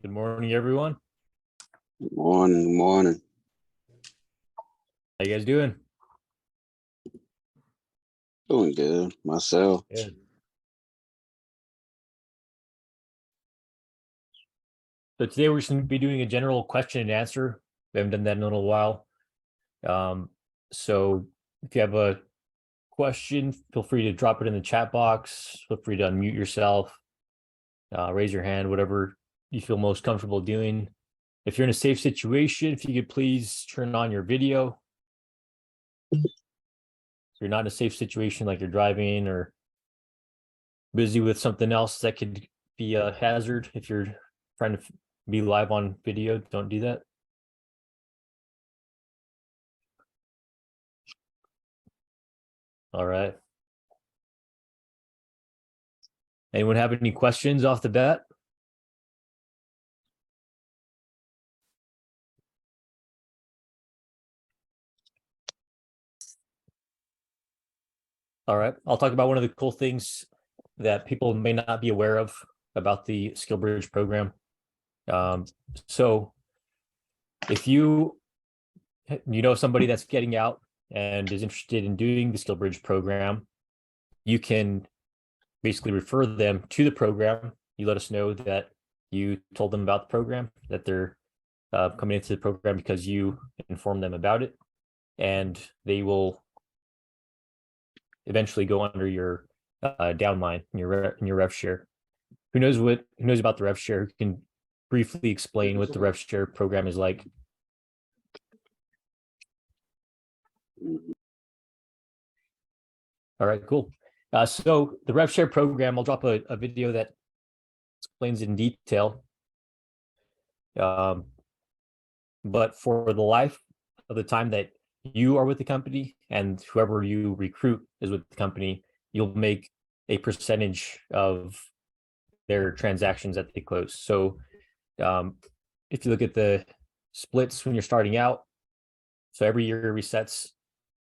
Good morning, everyone. Morning, morning. How you guys doing? Doing good myself. Good. So today we're just going to be doing a general question and answer. We haven't done that in a little while. So if you have a question, feel free to drop it in the chat box. Feel free to unmute yourself, raise your hand, whatever you feel most comfortable doing. If you're in a safe situation, if you could please turn on your video. If you're not in a safe situation, like you're driving or busy with something else that could be a hazard, if you're trying to be live on video, don't do that. All right. Anyone have any questions off the bat? All right. I'll talk about one of the cool things that people may not be aware of about the Skill Bridge program. So if you know somebody that's getting out and is interested in doing the Skill Bridge program, you can basically refer them to the program. You let us know that you told them about the program, that they're coming into the program because you informed them about it, and they will eventually go under your downline in your rev share. Who knows about the rev share? Who can briefly explain what the rev share program is like? All right, cool. So the rev share program, I'll drop a video that explains it in detail. But for the life of the time that you are with the company and whoever you recruit is with the company, you'll make a percentage of their transactions that they close. So if you look at the splits when you're starting out, so every year resets,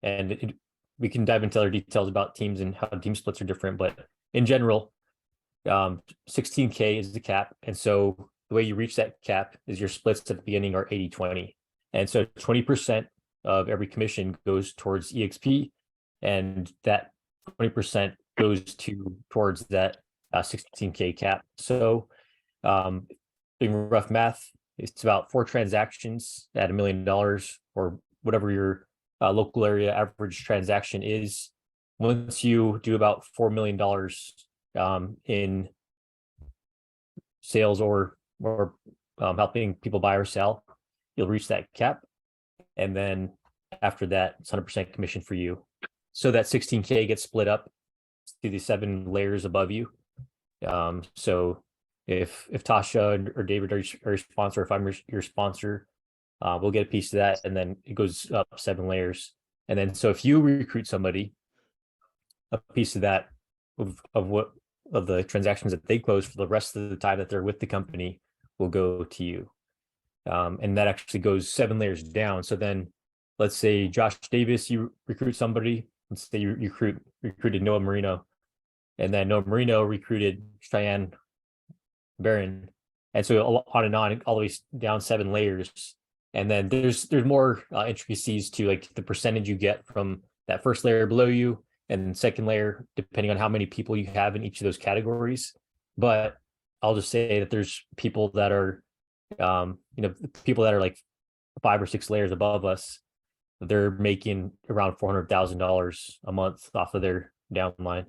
and we can dive into other details about teams and how team splits are different, but in general, 16K is the cap. And so the way you reach that cap is your splits at the beginning are 80-20. And so 20% of every commission goes towards EXP, and that 20% goes towards that 16K cap. So doing rough math, it's about 4 transactions at $1 million, or whatever your local area average transaction is. Once you do about $4 million in sales or helping people buy or sell, you'll reach that cap. And then after that, it's 100% commission for you. So that 16K gets split up to the 7 layers above you. So if Tasha or David are your sponsor, if I'm your sponsor, we'll get a piece of that, and then it goes up 7 layers. And then so if you recruit somebody, a piece of that of the transactions that they close for the rest of the time that they're with the company will go to you. And that actually goes 7 layers down. So then let's say Josh Davis, you recruit somebody. Let's say you recruited Noah Marino, and then Noah Marino recruited Cheyenne Barron. And so on and on, all the way down 7 layers. And then there's more intricacies to like the percentage you get from that first layer below you and second layer, depending on how many people you have in each of those categories. But I'll just say that there's people that are, people that are like 5 or 6 layers above us. They're making around $400,000 a month off of their downline.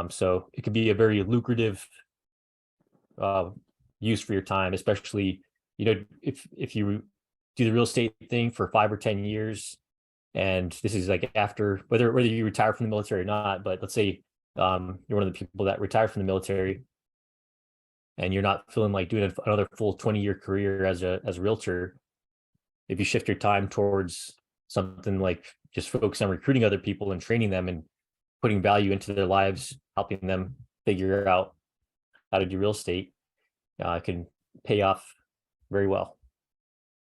So it could be a very lucrative use for your time, especially, if you do the real estate thing for 5 or 10 years, and this is like after whether you retire from the military or not, but let's say you're one of the people that retire from the military and you're not feeling like doing another full 20-year career as a realtor. If you shift your time towards something like just focus on recruiting other people and training them and putting value into their lives, helping them figure out how to do real estate, can pay off very well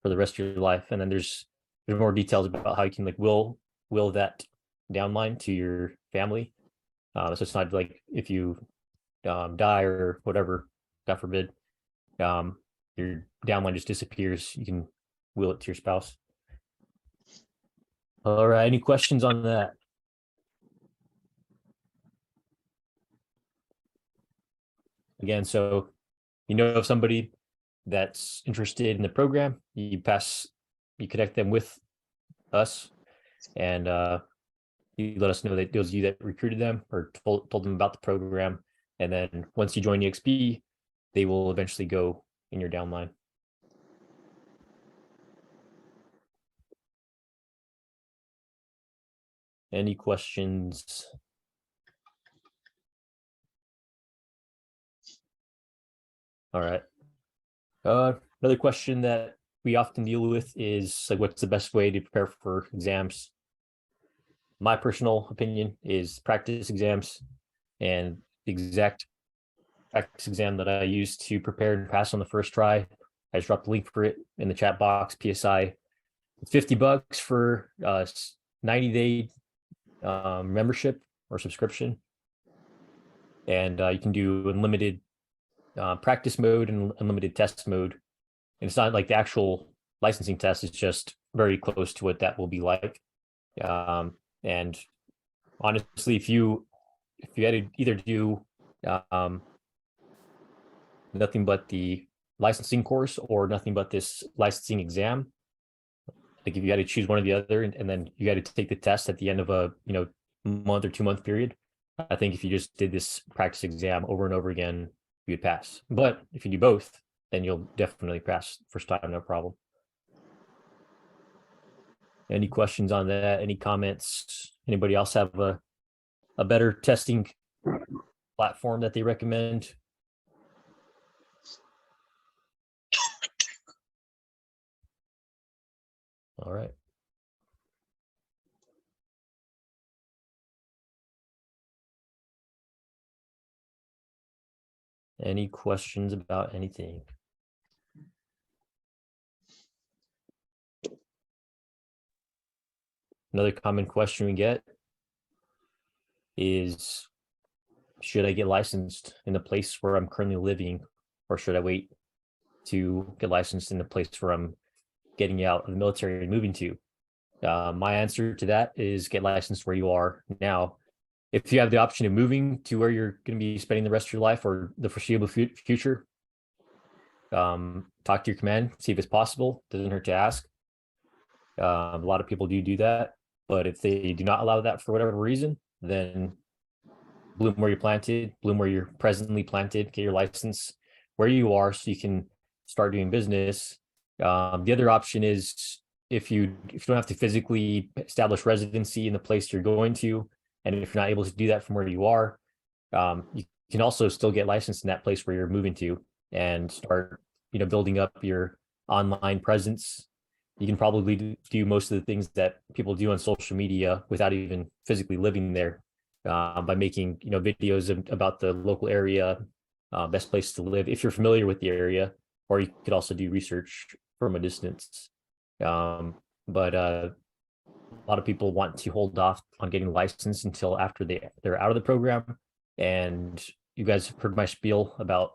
for the rest of your life. And then there's more details about how you can like will that downline to your family. So it's not like if you die or whatever, God forbid, your downline just disappears. You can will it to your spouse. All right, any questions on that? Again, so you know of somebody that's interested in the program, you connect them with us, and you let us know that it was you that recruited them or told them about the program. And then once you join EXP, they will eventually go in your downline. Any questions? All right. Another question that we often deal with is like, what's the best way to prepare for exams? My personal opinion is practice exams, and the exact practice exam that I used to prepare and pass on the first try, I just dropped the link for it in the chat box. PSI, it's $50 for 90-day membership or subscription, and you can do unlimited practice mode and unlimited test mode. And it's not like the actual licensing test; it's just very close to what that will be like. And honestly, if you had to either do nothing but the licensing course or nothing but this licensing exam, like if you had to choose one or the other, and then you had to take the test at the end of a month or 2 month period, I think if you just did this practice exam over and over again, you'd pass. But if you do both, then you'll definitely pass first time, no problem. Any questions on that? Any comments? Anybody else have a better testing platform that they recommend? All right. Any questions about anything? Another common question we get is, should I get licensed in the place where I'm currently living, or should I wait to get licensed in the place where I'm getting out of the military and moving to? My answer to that is get licensed where you are now. If you have the option of moving to where you're going to be spending the rest of your life or the foreseeable future, talk to your command, see if it's possible. Doesn't hurt to ask. A lot of people do that, but if they do not allow that for whatever reason, then bloom where you're planted, bloom where you're presently planted, get your license where you are so you can start doing business. The other option is if you don't have to physically establish residency in the place you're going to, and if you're not able to do that from where you are, you can also still get licensed in that place where you're moving to and start, building up your online presence. You can probably do most of the things that people do on social media without even physically living there, by making videos about the local area, best place to live if you're familiar with the area, or you could also do research from a distance. But a lot of people want to hold off on getting licensed until after they're out of the program. And you guys have heard my spiel about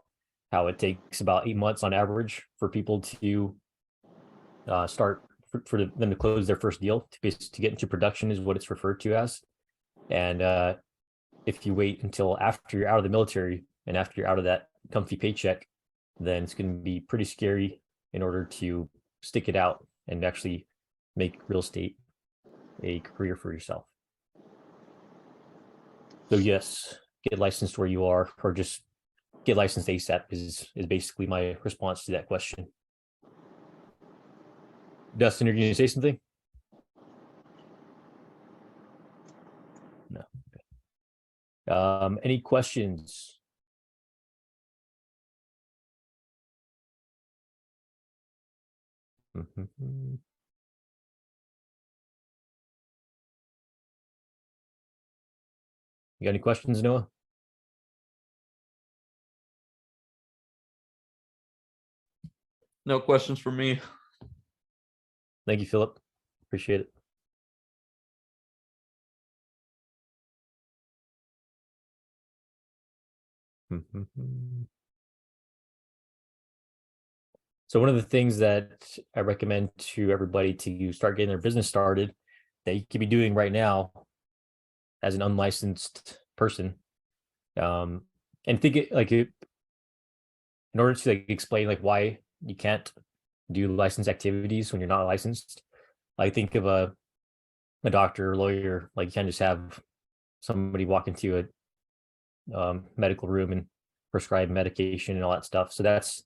how it takes about 8 months on average for people to start for them to close their first deal to get into production is what it's referred to as. And if you wait until after you're out of the military and after you're out of that comfy paycheck, then it's going to be pretty scary in order to stick it out and actually make real estate a career for yourself. So yes, get licensed where you are, or just get licensed ASAP is basically my response to that question. Dustin, are you going to say something? No. Any questions? You got any questions, Noah? No questions for me. Thank you, Philip. Appreciate it. So one of the things that I recommend to everybody to start getting their business started that you could be doing right now as an unlicensed person, and think it like it, in order to like explain like why you can't do licensed activities when you're not licensed. Like think of a doctor or lawyer, like you can't just have somebody walk into a medical room and prescribe medication and all that stuff. So that's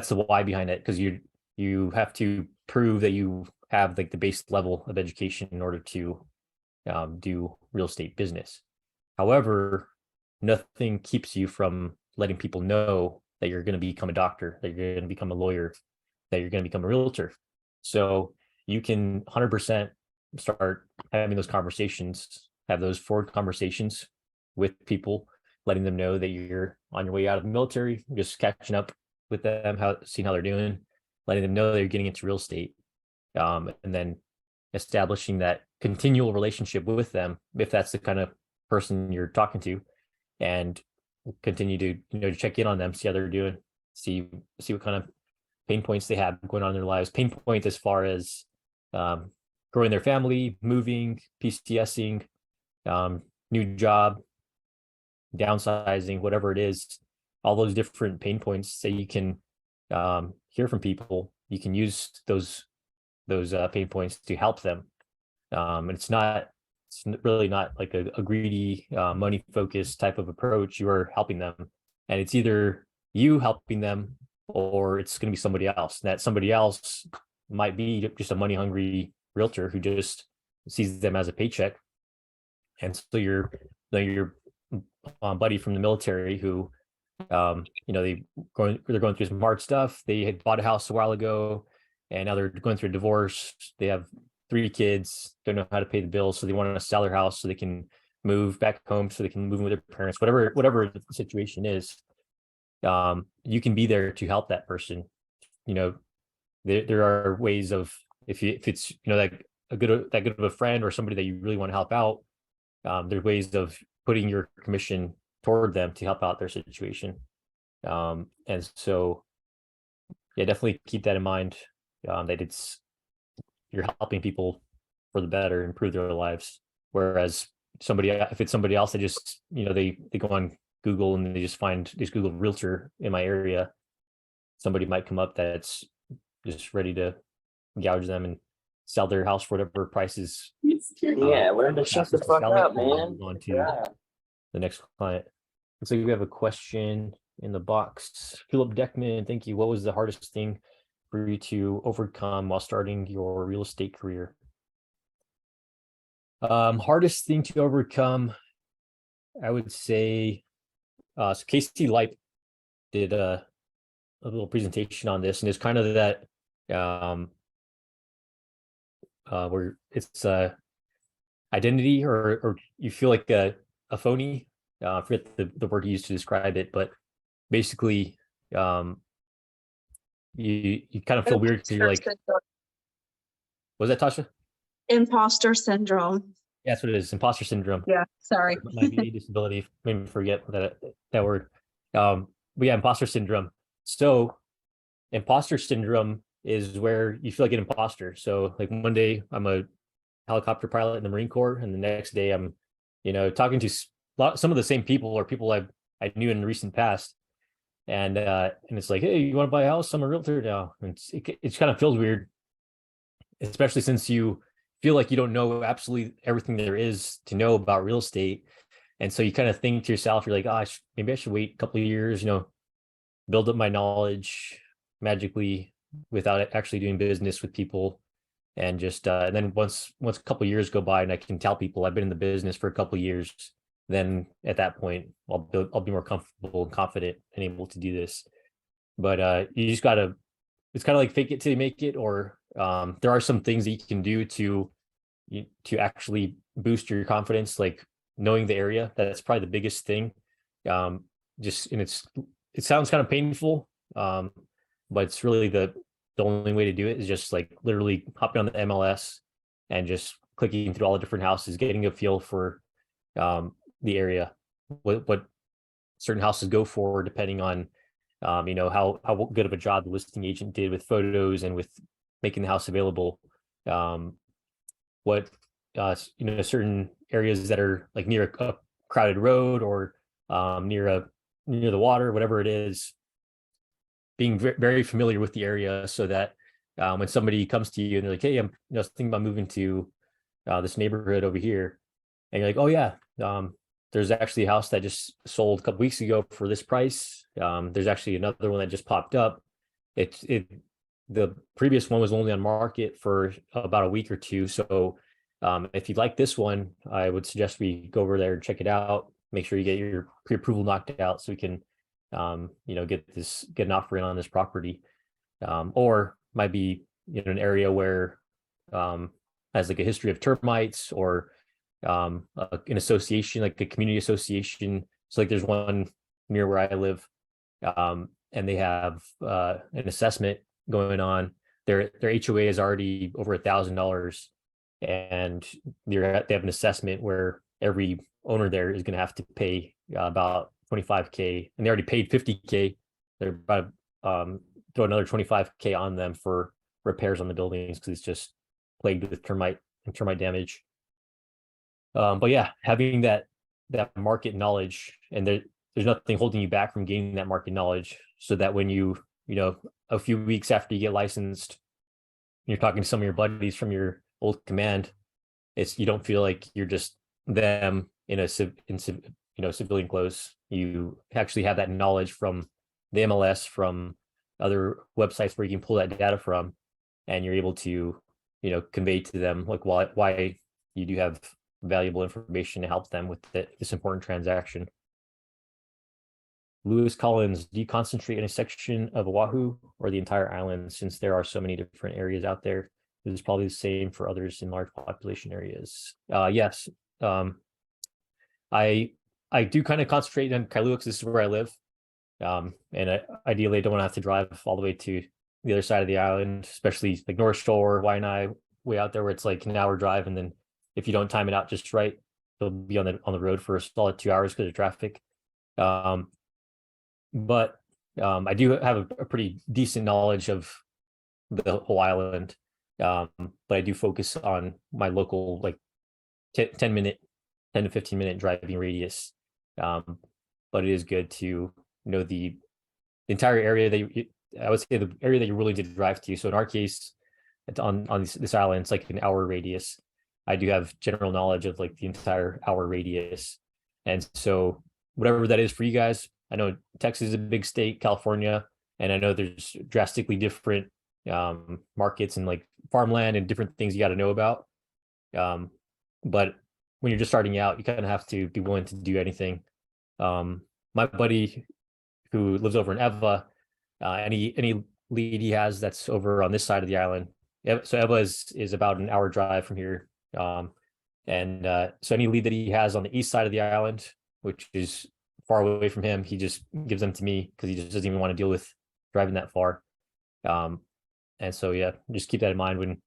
the why behind it, because you have to prove that you have like the base level of education in order to do real estate business. However, nothing keeps you from letting people know that you're going to become a doctor, that you're going to become a lawyer, that you're going to become a realtor. So you can 100% start having those conversations, have those forward conversations with people, letting them know that you're on your way out of the military, just catching up with them, seeing how they're doing, letting them know that you're getting into real estate, and then establishing that continual relationship with them, if that's the kind of person you're talking to, and continue to check in on them, see how they're doing, see what kind of pain points they have going on in their lives. Pain points as far as growing their family, moving, PCSing, new job, downsizing, whatever it is, all those different pain points that you can hear from people. You can use those pain points to help them. And it's really not like a greedy, money focused type of approach. You are helping them, and it's either you helping them or it's going to be somebody else. And that somebody else might be just a money hungry realtor who just sees them as a paycheck. And so your buddy from the military who, they're going through some hard stuff. They had bought a house a while ago, and now they're going through a divorce. They have 3 kids, don't know how to pay the bills, so they want to sell their house so they can move back home, so they can move in with their parents. Whatever the situation is, you can be there to help that person. There are ways of, if it's that good of a friend or somebody that you really want to help out, there's ways of putting your commission toward them to help out their situation. And so, yeah, definitely keep that in mind, that you're helping people for the better, improve their lives. Whereas if it's somebody else, they just, they go on Google and they just Google realtor in my area, somebody might come up that's just ready to gouge them and sell their house for whatever prices. Yeah, learn to shut the fuck up, man. On to the next client. Looks like we have a question in the box. Philip Deckman, thank you. What was the hardest thing for you to overcome while starting your real estate career? Hardest thing to overcome, I would say, so Casey Lipe did a little presentation on this, and it's kind of that where it's identity, or you feel like a phony. I forget the word he used to describe it, but basically, you kind of feel weird because you're like, was that Tasha? Imposter syndrome. Yeah, that's what it is. Imposter syndrome. Yeah, sorry. My VA disability made me forget that word. But yeah, imposter syndrome. So imposter syndrome is where you feel like an imposter. So like one day I'm a helicopter pilot in the Marine Corps, and the next day I'm, talking to some of the same people or people I knew in the recent past. And it's like, hey, you want to buy a house? I'm a realtor now. And it kind of feels weird, especially since you feel like you don't know absolutely everything there is to know about real estate. And so you kind of think to yourself, you're like, maybe I should wait a couple of years, build up my knowledge magically without actually doing business with people. And just, and then once a couple of years go by and I can tell people I've been in the business for a couple of years, then at that point, I'll be more comfortable and confident and able to do this. But you just gotta, it's kind of like fake it till you make it, or there are some things that you can do to actually boost your confidence, like knowing the area. That's probably the biggest thing. And it sounds kind of painful, but it's really the only way to do it is just like literally hopping on the MLS and just clicking through all the different houses, getting a feel for the area, what certain houses go for, depending on how good of a job the listing agent did with photos and with making the house available. What certain areas that are like near a crowded road or near the water, whatever it is, being very familiar with the area so that when somebody comes to you and they're like, hey, I'm thinking about moving to this neighborhood over here, and you're like, oh yeah, there's actually a house that just sold a couple weeks ago for this price. There's actually another one that just popped up. The previous one was only on market for about a week or two. So if you'd like this one, I would suggest we go over there and check it out. Make sure you get your pre-approval knocked out so we can, get an offer in on this property. Or might be an area where has like a history of termites or an association, like a community association. So like there's one near where I live, and they have an assessment going on. Their HOA is already over $1,000, and they have an assessment where every owner there is going to have to pay about $25K, and they already paid $50K. They're about throw another $25K on them for repairs on the buildings because it's just plagued with termite damage. But yeah, having that market knowledge, and there's nothing holding you back from gaining that market knowledge, so that when you a few weeks after you get licensed, you're talking to some of your buddies from your old command, you don't feel like you're just them in civilian clothes. You actually have that knowledge from the MLS, from other websites where you can pull that data from, and you're able to convey to them like why you do have valuable information to help them with this important transaction. Lewis Collins, do you concentrate in a section of Oahu or the entire island, since there are so many different areas out there? This is probably the same for others in large population areas. Yes. I do kind of concentrate on Kailua because this is where I live. And ideally I don't want to have to drive all the way to the other side of the island, especially like North Shore, Waianae, way out there where it's like an hour drive, and then if you don't time it out just right, you'll be on the road for a solid 2 hours because of traffic. But I do have a pretty decent knowledge of the whole island, but I do focus on my local, like 10 to 15 minute driving radius. But it is good to know the entire area that I would say the area that you're willing to drive to. So in our case, it's on this island, it's like an hour radius. I do have general knowledge of like the entire hour radius. And so whatever that is for you guys, I know Texas is a big state, California, and I know there's drastically different markets and like farmland and different things you got to know about. But when you're just starting out, you kind of have to be willing to do anything. My buddy who lives over in Eva, any lead he has that's over on this side of the island. So Eva is about an hour drive from here. So any lead that he has on the east side of the island, which is far away from him, he just gives them to me because he just doesn't even want to deal with driving that far. And so, yeah, just keep that in mind when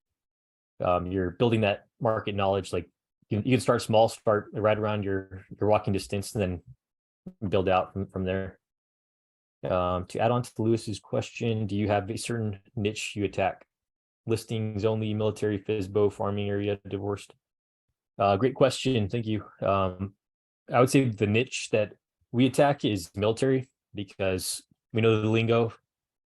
you're building that market knowledge. Like you can start small, start right around your walking distance, and then build out from there. To add on to Lewis's question, do you have a certain niche you attack? Listings only, military, FISBO, farming area, divorced? Great question. Thank you. I would say the niche that we attack is military because we know the lingo.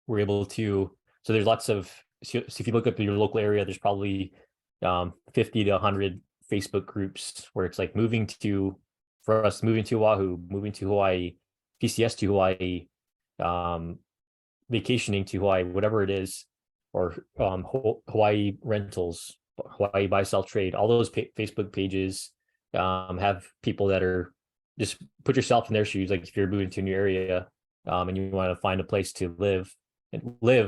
We're able to, so there's lots of, so if you look up your local area, there's probably 50 to 100 Facebook groups where it's like moving to Oahu, moving to Hawaii, PCS to Hawaii, vacationing to Hawaii, whatever it is, or Hawaii rentals, Hawaii buy sell trade. All those Facebook pages have people that are, just put yourself in their shoes. Like if you're moving to a new area and you want to find a place to live,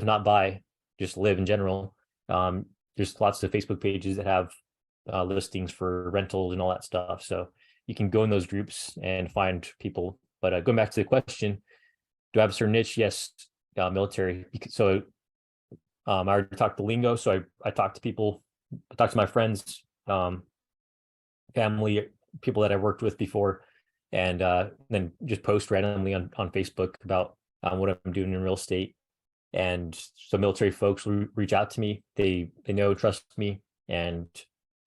not buy, just live in general. There's lots of Facebook pages that have listings for rentals and all that stuff. So you can go in those groups and find people. But going back to the question, do I have a certain niche? Yes, military. So I already talked to lingo. So I talk to people, I talk to my friends, family, people that I've worked with before, and then just post randomly on Facebook about what I'm doing in real estate. And so military folks will reach out to me. They know, trust me, and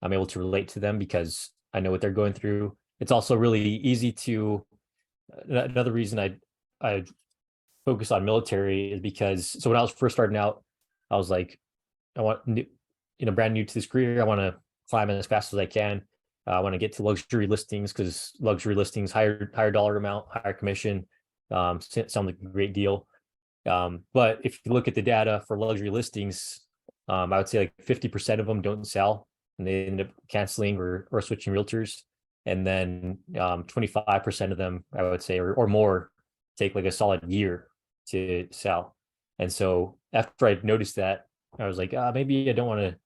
I'm able to relate to them because I know what they're going through. It's also really easy to, another reason I focus on military is because, so when I was first starting out, I was like, I want, brand new to this career. I want to climb as fast as I can. I want to get to luxury listings because luxury listings, higher dollar amount, higher commission, sound like a great deal. But if you look at the data for luxury listings, I would say like 50% of them don't sell and they end up canceling or switching realtors. And then 25% of them, I would say, or more, take like a solid year to sell. And so after I noticed that, I was like, maybe I don't want to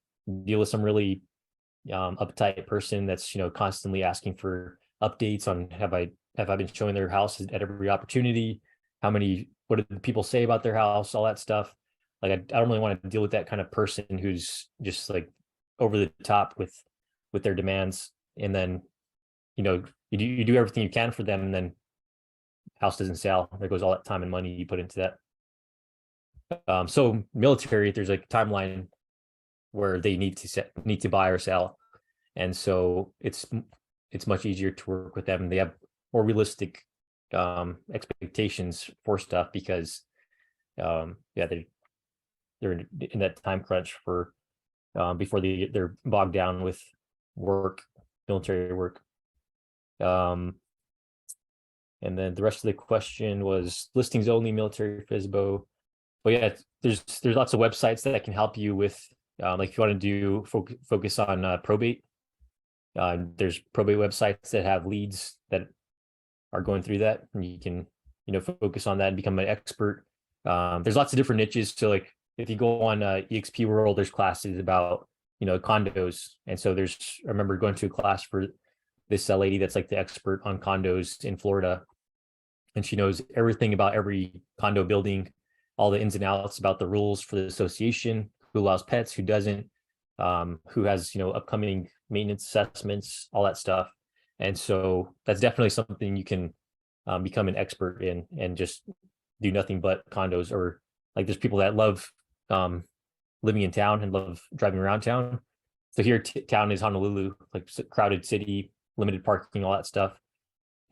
deal with some really uptight person that's constantly asking for updates on have I been showing their house at every opportunity, what did the people say about their house, all that stuff. Like I don't really want to deal with that kind of person who's just like over the top with their demands, and then you do everything you can for them, and then house doesn't sell. There goes all that time and money you put into that. So military, there's like a timeline where they need to buy or sell, and so it's much easier to work with them. They have more realistic expectations for stuff because they're in that time crunch for before they're bogged down with military work. And then the rest of the question was listings only, military FSBO. But yeah, there's lots of websites that can help you with like if you want to do focus on probate. There's probate websites that have leads that are going through that, and you can focus on that and become an expert. There's lots of different niches. So like if you go on EXP World, there's classes about condos, and so I remember going to a class for this lady that's like the expert on condos in Florida, and she knows everything about every condo building, all the ins and outs about the rules for the association, who allows pets, who doesn't, who has upcoming maintenance assessments, all that stuff. And so that's definitely something you can become an expert in and just do nothing but condos. Or like there's people that love living in town and love driving around town. So here town is Honolulu, like crowded city, limited parking, all that stuff.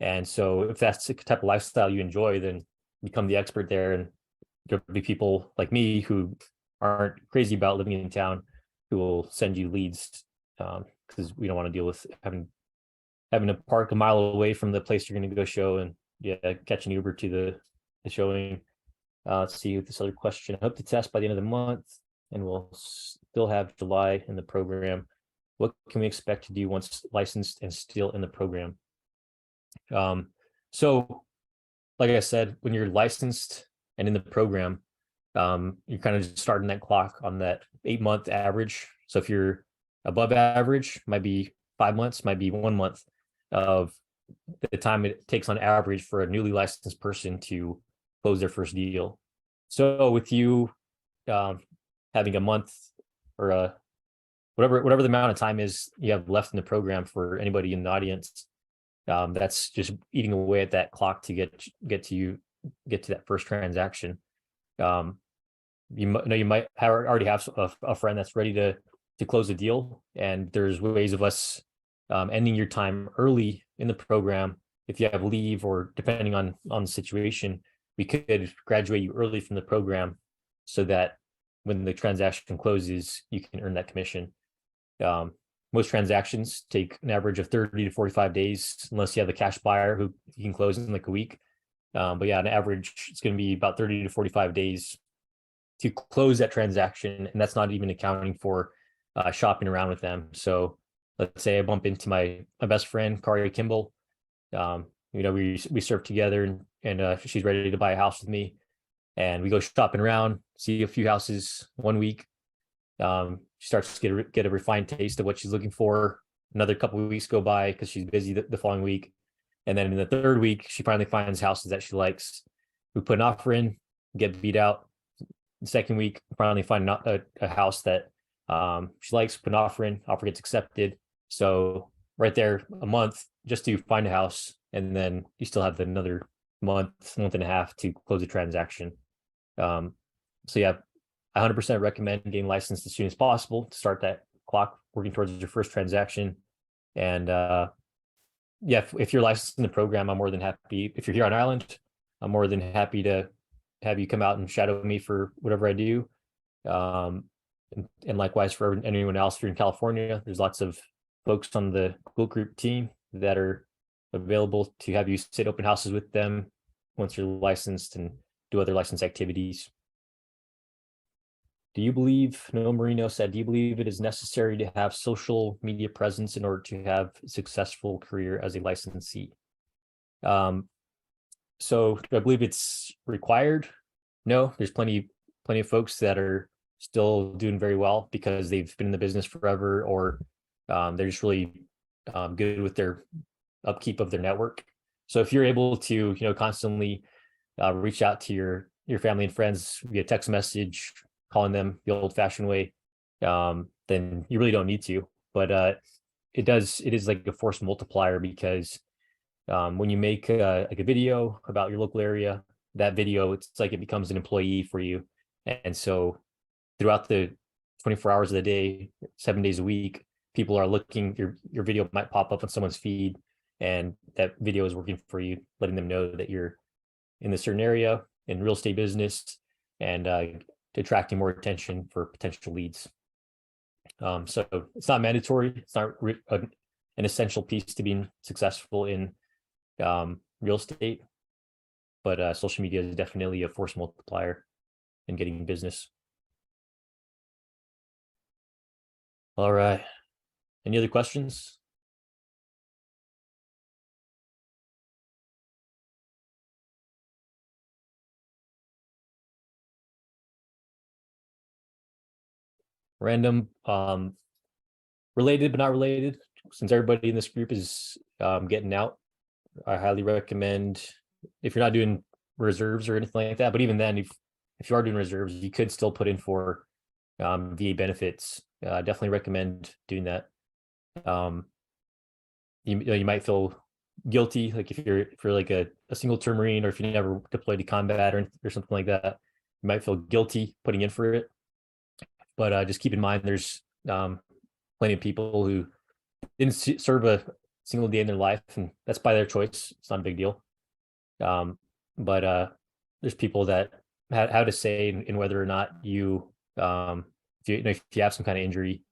And so if that's the type of lifestyle you enjoy, then become the expert there. And there'll be people like me who aren't crazy about living in town who will send you leads because we don't want to deal with having to park a mile away from the place you're going to go show and catch an Uber to the showing. Let's see with this other question. I hope to test by the end of the month, and we'll still have July in the program. What can we expect to do once licensed and still in the program? So like I said, when you're licensed and in the program, you're kind of just starting that clock on that 8-month average. So if you're above average, might be 5 months, might be 1 month of the time it takes on average for a newly licensed person to close their first deal. So with you having a month or whatever the amount of time is you have left in the program for anybody in the audience, that's just eating away at that clock to get to that first transaction. You might already have a friend that's ready to close a deal, and there's ways of us ending your time early in the program. If you have leave, or depending on the situation, we could graduate you early from the program so that when the transaction closes, you can earn that commission. Most transactions take an average of 30 to 45 days, unless you have a cash buyer who you can close in like a week. But yeah, on average, it's going to be about 30 to 45 days to close that transaction. And that's not even accounting for shopping around with them. So let's say I bump into my best friend, Kari Kimball. We serve together, and she's ready to buy a house with me. And we go shopping around, see a few houses 1 week. She starts to get a refined taste of what she's looking for. Another couple of weeks go by because she's busy the following week. And then in the third week, she finally finds houses that she likes. We put an offer in, get beat out. The second week, finally find a house that she likes, put an offer in, offer gets accepted. So right there, a month just to find a house, and then you still have another month and a half to close a transaction. So yeah, I 100% recommend getting licensed as soon as possible to start that clock working towards your first transaction. And yeah, if you're licensed in the program, I'm more than happy. If you're here on Ireland, I'm more than happy to have you come out and shadow me for whatever I do. And likewise for anyone else, if you're in California, there's lots of folks on the Quilt Group team that are available to have you sit open houses with them once you're licensed and do other license activities. Do you believe, Noah Marino said, do you believe it is necessary to have social media presence in order to have a successful career as a licensee? So do I believe it's required? No, there's plenty of folks that are still doing very well because they've been in the business forever, or they're just really good with their upkeep of their network. So if you're able to, constantly reach out to your family and friends via text message, calling them the old-fashioned way, then you really don't need to. But it is like a force multiplier, because when you make like a video about your local area, that video, it's like it becomes an employee for you. And so throughout the 24 hours of the day, 7 days a week, people are looking, your video might pop up on someone's feed, and that video is working for you, letting them know that you're in a certain area in real estate business, and attracting more attention for potential leads. So it's not mandatory. It's not an essential piece to being successful in real estate, but social media is definitely a force multiplier in getting business. All right. Any other questions? Random, related but not related. Since everybody in this group is getting out, I highly recommend, if you're not doing reserves or anything like that, but even then, if you are doing reserves, you could still put in for VA benefits. Definitely recommend doing that. You might feel guilty, like if you're like a single term Marine, or if you never deployed to combat or something like that, you might feel guilty putting in for it. But just keep in mind, there's plenty of people who didn't serve a single day in their life, and that's by their choice. It's not a big deal. But there's people that had to say in whether or not you, if you have some kind of injury,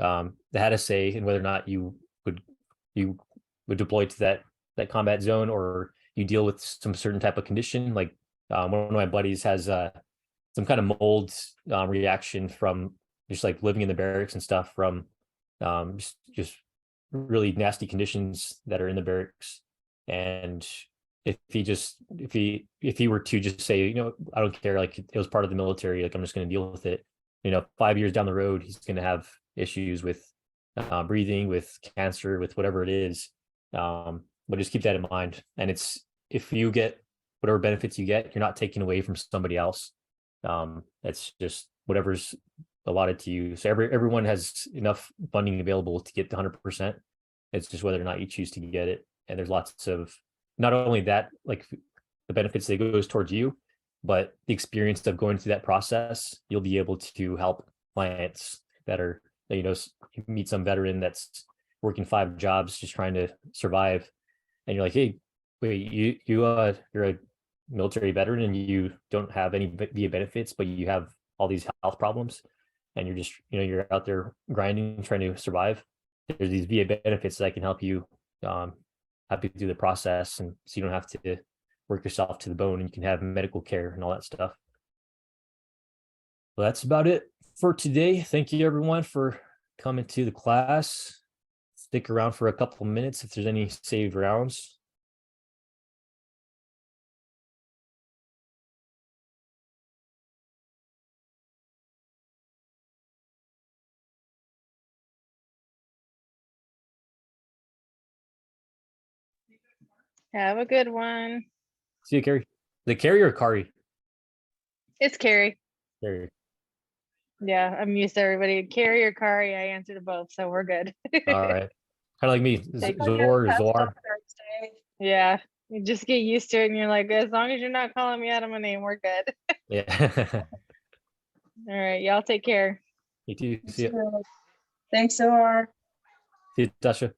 they had to say in whether or not you would deploy to that combat zone, or you deal with some certain type of condition. Like one of my buddies has some kind of mold reaction from just like living in the barracks and stuff, from just really nasty conditions that are in the barracks. And if he were to just say, I don't care, like it was part of the military, like I'm just going to deal with it, 5 years down the road, he's going to have issues with breathing, with cancer, with whatever it is. But just keep that in mind. And if you get whatever benefits you get, you're not taking away from somebody else. It's just whatever's allotted to you. So everyone has enough funding available to get the 100%. It's just whether or not you choose to get it. And there's lots of, not only that, like the benefits that goes towards you, but the experience of going through that process. You'll be able to help clients that are, meet some veteran that's working 5 jobs just trying to survive, and you're like, hey, wait, you're a military veteran and you don't have any VA benefits, but you have all these health problems, and you're just, you're out there grinding, trying to survive. There's these VA benefits that can help you through the process, and so you don't have to work yourself to the bone, and you can have medical care and all that stuff. Well, that's about it for today. Thank you everyone for coming to the class. Stick around for a couple minutes if there's any saved rounds. Have a good one. See you, Carrie. The Carrie or Kari? It's Carrie. Carrie. Yeah, I'm used to everybody. Carrie or Kari, I answer to both, so we're good. All right. Kind of like me. Take Zor or Zoar. Yeah. You just get used to it and you're like, as long as you're not calling me out of my name, we're good. Yeah. All right, y'all take care. You too. See you. Thanks, OR. See you, Tasha.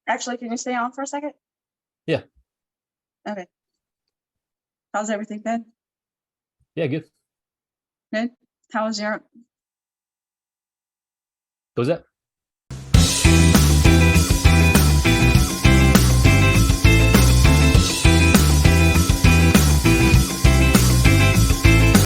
Actually, can you stay on for a second? Yeah. Okay. How's everything been? Yeah, good. Good? How was your, What was that?